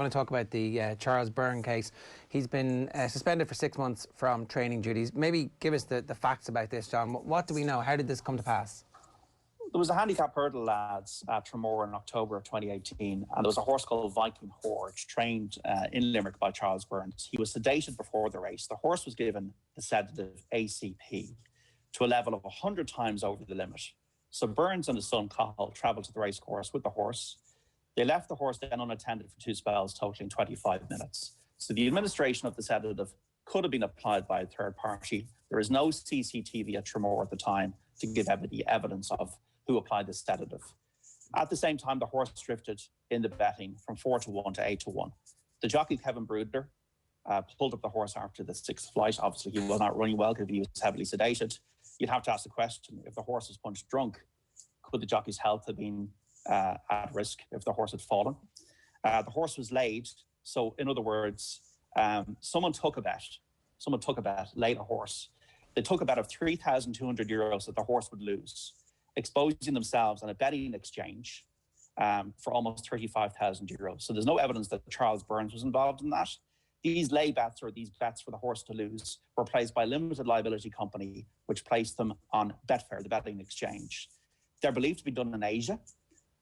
I want to talk about the Charles Byrne case. He's been suspended for 6 months from training duties. Maybe give us the facts about this, John. What do we know? How did this come to pass? There was a handicap hurdle lads at Tramore in October of 2018, and there was a horse called Viking Hoard trained in Limerick by Charles Byrne. He was sedated before the race. The horse was given the sedative ACP to a level of 100 times over the limit. So Burns and his son Cathal travelled to the race course with the horse. They left the horse then unattended for 2 spells, totaling 25 minutes. So the administration of the sedative could have been applied by a third party. There is no CCTV at Tramore at the time to give any evidence of who applied the sedative. At the same time, the horse drifted in the betting from 4-1 to 8-1. The jockey, Kevin Bruder, pulled up the horse after the 6th flight. Obviously, he was not running well because he was heavily sedated. You'd have to ask the question, if the horse was punched drunk, could the jockey's health have been at risk if the horse had fallen? The horse was laid. So in other words, someone took a bet, laid a horse. They took a bet of €3,200 that the horse would lose, exposing themselves on a betting exchange for almost €35,000. So there's no evidence that Charles Byrne was involved in that. These lay bets, or these bets for the horse to lose, were placed by a limited liability company, which placed them on Betfair, the betting exchange. They're believed to be done in Asia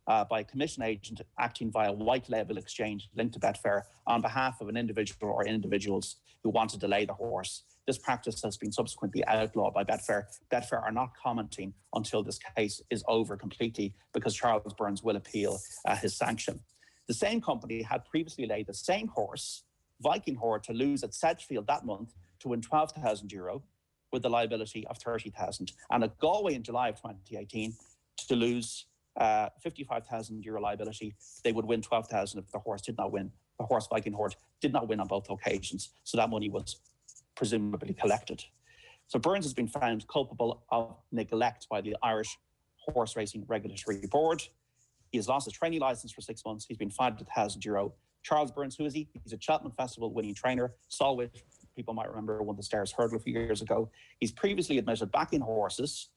by a commission agent acting via white label exchange linked to Betfair on behalf of an individual or individuals who want to delay the horse. This practice has been subsequently outlawed by Betfair. Betfair are not commenting until this case is over completely because Charles Byrne will appeal his sanction. The same company had previously laid the same horse, Viking Hoard, to lose at Sedgefield that month to win €12,000 with the liability of €30,000. And at Galway in July of 2018 to lose €55,000 liability, they would win €12,000 if the horse did not win. The horse Viking Hoard did not win on both occasions, so that money was presumably collected. So Burns has been found culpable of neglect by the Irish Horse Racing Regulatory Board. He has lost his training licence for 6 months. He's been fined €1,000. Charles Burns, who is he? He's a Cheltenham Festival winning trainer. Solwich, people might remember, won the Stairs Hurdle a few years ago. He's previously admitted backing horses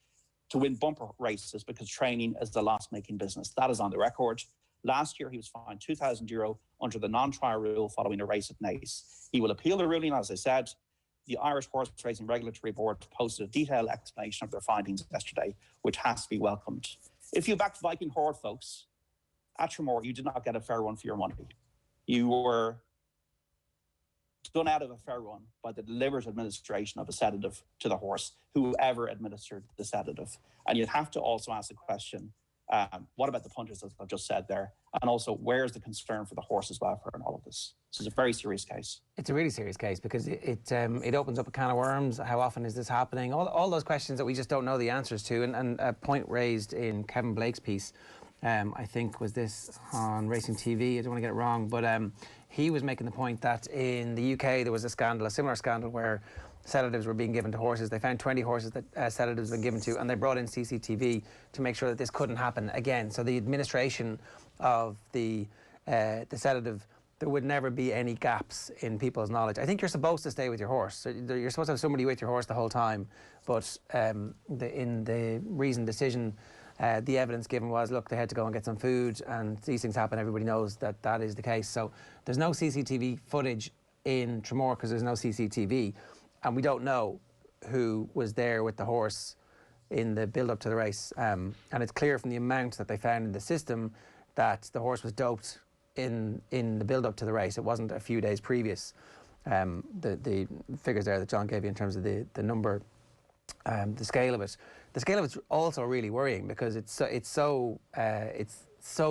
to win bumper races because training is a loss-making business. That is on the record. Last year, he was fined €2,000 under the non-trial rule following a race at Naas. He will appeal the ruling, as I said. The Irish Horse Racing Regulatory Board posted a detailed explanation of their findings yesterday, which has to be welcomed. If you backed Viking Hoard, folks, at Tramore, you did not get a fair run for your money. You were done out of a fair run by the deliberate administration of a sedative to the horse, whoever administered the sedative. And you'd have to also ask the question, what about the punters, as I've just said there? And also, where's the concern for the horse's welfare in all of this? This is a very serious case. It's a really serious case because it opens up a can of worms. How often is this happening? All those questions that we just don't know the answers to. And a point raised in Kevin Blake's piece, I think was this on Racing TV, I don't want to get it wrong, but he was making the point that in the UK there was a scandal, a similar scandal, where sedatives were being given to horses. They found 20 horses that sedatives had been given to, and they brought in CCTV to make sure that this couldn't happen again. So the administration of the sedative, there would never be any gaps in people's knowledge. I think you're supposed to stay with your horse. So you're supposed to have somebody with your horse the whole time, but in the reasoned decision, the evidence given was, look, they had to go and get some food, and these things happen. Everybody knows that that is the case. So there's no CCTV footage in Tramore because there's no CCTV, and we don't know who was there with the horse in the build-up to the race. And it's clear from the amount that they found in the system that the horse was doped in the build-up to the race. It wasn't a few days previous. The figures there that John gave you in terms of the number, the scale of it. The scale of it's also really worrying because it's so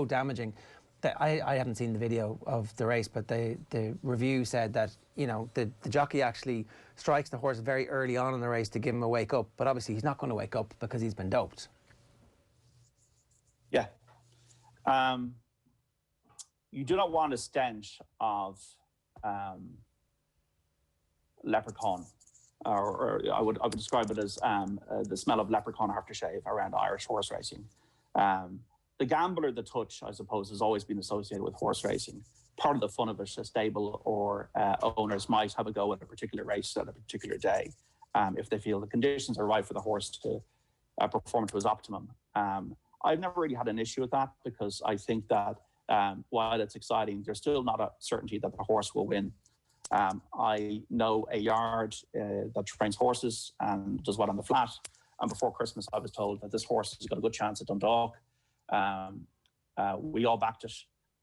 damaging. That I haven't seen the video of the race, but the review said that, you know, the jockey actually strikes the horse very early on in the race to give him a wake up, but obviously he's not going to wake up because he's been doped. Yeah. You do not want a stench of leprechaun, or I would describe it as the smell of leprechaun aftershave around Irish horse racing. The gambler, the touch, I suppose, has always been associated with horse racing. Part of the fun of it, a stable or owners might have a go at a particular race at a particular day if they feel the conditions are right for the horse to perform to his optimum. I've never really had an issue with that because I think that while it's exciting, there's still not a certainty that the horse will win. I know a yard that trains horses and does well on the flat. And before Christmas, I was told that this horse has got a good chance at Dundalk. We all backed it,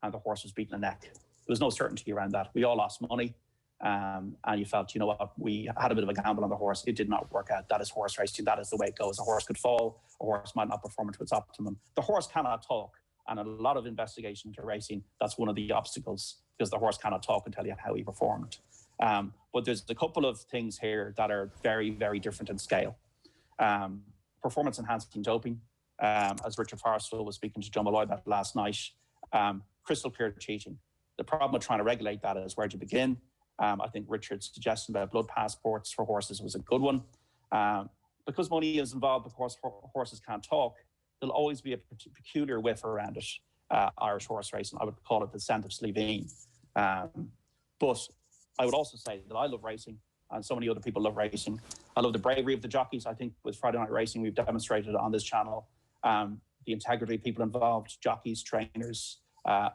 and the horse was beaten a neck. There was no certainty around that. We all lost money, and you felt, you know what, we had a bit of a gamble on the horse. It did not work out. That is horse racing. That is the way it goes. A horse could fall. A horse might not perform to its optimum. The horse cannot talk, and a lot of investigation into racing, that's one of the obstacles, because the horse cannot talk and tell you how he performed. But there's a couple of things here that are very, very different in scale. Performance-enhancing doping, as Richard Forrestal was speaking to John Malloy about last night, crystal clear cheating. The problem with trying to regulate that is, where do you begin? I think Richard's suggestion about blood passports for horses was a good one. Because money is involved, because horses can't talk, there'll always be a peculiar whiff around it, Irish horse racing. I would call it the scent of Slevene. But I would also say that I love racing, and so many other people love racing. I love the bravery of the jockeys. I think with Friday Night Racing, we've demonstrated on this channel the integrity of people involved, jockeys, trainers,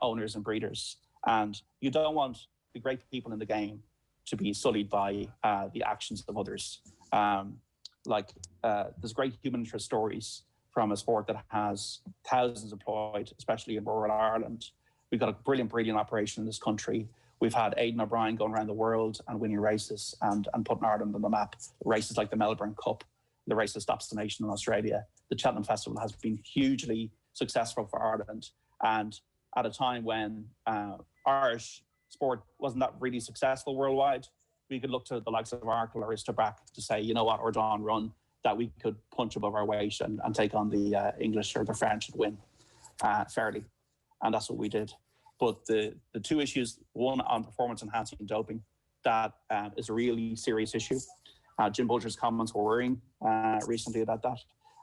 owners and breeders. And you don't want the great people in the game to be sullied by the actions of others. There's great human interest stories from a sport that has thousands employed, especially in rural Ireland. We've got a brilliant operation in this country. We've had Aidan O'Brien going around the world and winning races and putting Ireland on the map. Races like the Melbourne Cup, the race that stops the nation in Australia. The Cheltenham Festival has been hugely successful for Ireland. And at a time when Irish sport wasn't that really successful worldwide, we could look to the likes of Arkle or Istabrack to say, you know what, or Dawn Run, that we could punch above our weight and take on the English or the French and win fairly. And that's what we did. But the two issues, one on performance-enhancing doping, that is a really serious issue. Jim Bulger's comments were worrying recently about that.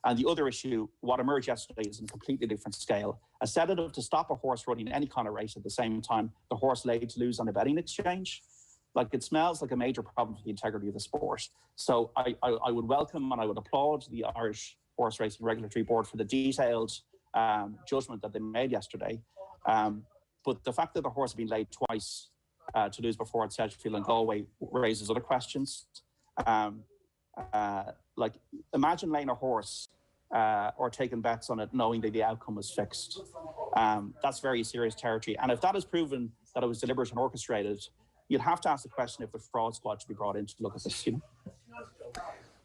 And the other issue, what emerged yesterday, is in a completely different scale. A sedative to stop a horse running any kind of race at the same time the horse laid to lose on a betting exchange. Like, it smells like a major problem for the integrity of the sport. So I would welcome and I would applaud the Irish Horse Racing Regulatory Board for the detailed judgment that they made yesterday. But the fact that the horse had been laid twice to lose before at Sedgefield and Galway raises other questions. Like, imagine laying a horse or taking bets on it knowing that the outcome was fixed. That's very serious territory. And if that is proven that it was deliberate and orchestrated, you'd have to ask the question if the fraud squad should be brought in to look at this, you know?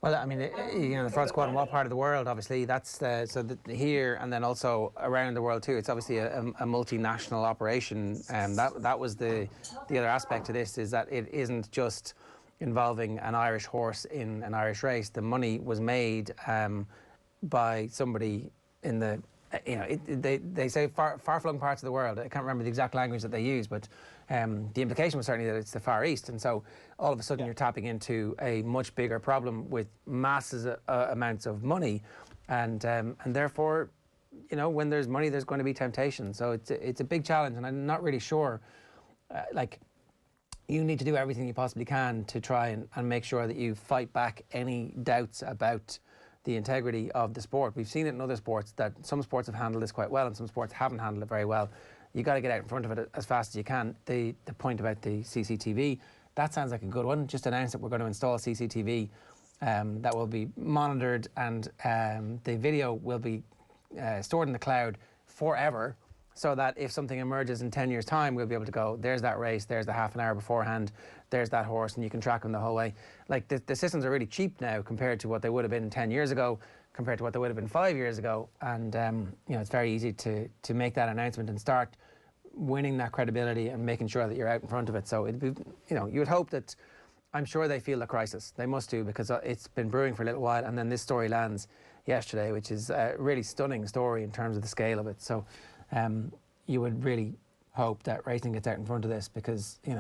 Well, I mean, the fraud squad in what part of the world, obviously, that's here and then also around the world too. It's obviously a multinational operation, and that was the other aspect to this, is that it isn't just involving an Irish horse in an Irish race. The money was made by somebody in the, they say far-flung parts of the world. I can't remember the exact language that they use, but the implication was certainly that it's the Far East. And so all of a sudden you're tapping into a much bigger problem with massive amounts of money. And therefore, when there's money, there's going to be temptation. So it's a big challenge, and I'm not really sure, you need to do everything you possibly can to try and make sure that you fight back any doubts about the integrity of the sport. We've seen it in other sports that some sports have handled this quite well and some sports haven't handled it very well. You got to get out in front of it as fast as you can. The point about the CCTV, that sounds like a good one. Just announce that we're going to install CCTV that will be monitored, and the video will be stored in the cloud forever, so that if something emerges in 10 years' time, we'll be able to go, there's that race, there's the half an hour beforehand, there's that horse, and you can track them the whole way. Like, the systems are really cheap now compared to what they would have been 10 years ago, compared to what they would have been 5 years ago. And, it's very easy to make that announcement and start winning that credibility and making sure that you're out in front of it. So, you would hope that, I'm sure they feel the crisis. They must do, because it's been brewing for a little while, and then this story lands yesterday, which is a really stunning story in terms of the scale of it. So, you would really hope that racing gets out in front of this, because it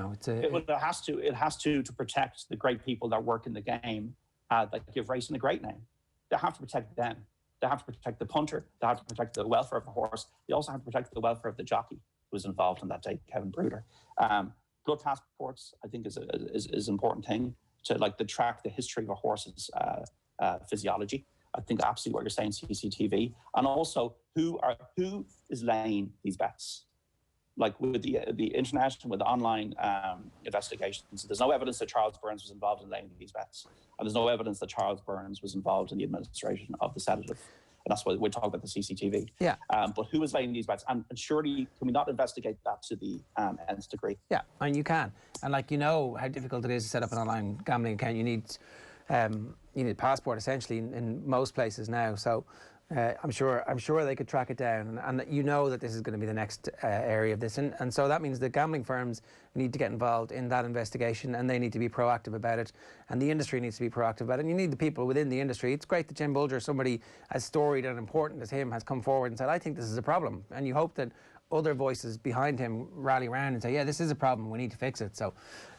has to protect the great people that work in the game that give racing a great name. They have to protect them. They have to protect the punter. They have to protect the welfare of the horse. They also have to protect the welfare of the jockey who was involved in that day, Kevin Bruder. Blood passports, I think, is an important thing to track the history of a horse's physiology. I think absolutely what you're saying, CCTV, and also who is laying these bets. like with the internet and with online investigations, there's no evidence that Charles Byrne was involved in laying these bets, and there's no evidence that Charles Byrne was involved in the administration of the sedative. And that's why we talk about the CCTV. Yeah. But who is laying these bets? And surely, can we not investigate that to the nth degree? Yeah, and you can. And like, you know how difficult it is to set up an online gambling account. You need a passport essentially in most places now. So I'm sure they could track it down, and you know that this is going to be the next area of this, and so that means the gambling firms need to get involved in that investigation, and they need to be proactive about it, and the industry needs to be proactive about it, and you need the people within the industry. It's great that Jim Bulger, somebody as storied and important as him, has come forward and said, I think this is a problem, and you hope that other voices behind him rally around and say, yeah, this is a problem, we need to fix it. So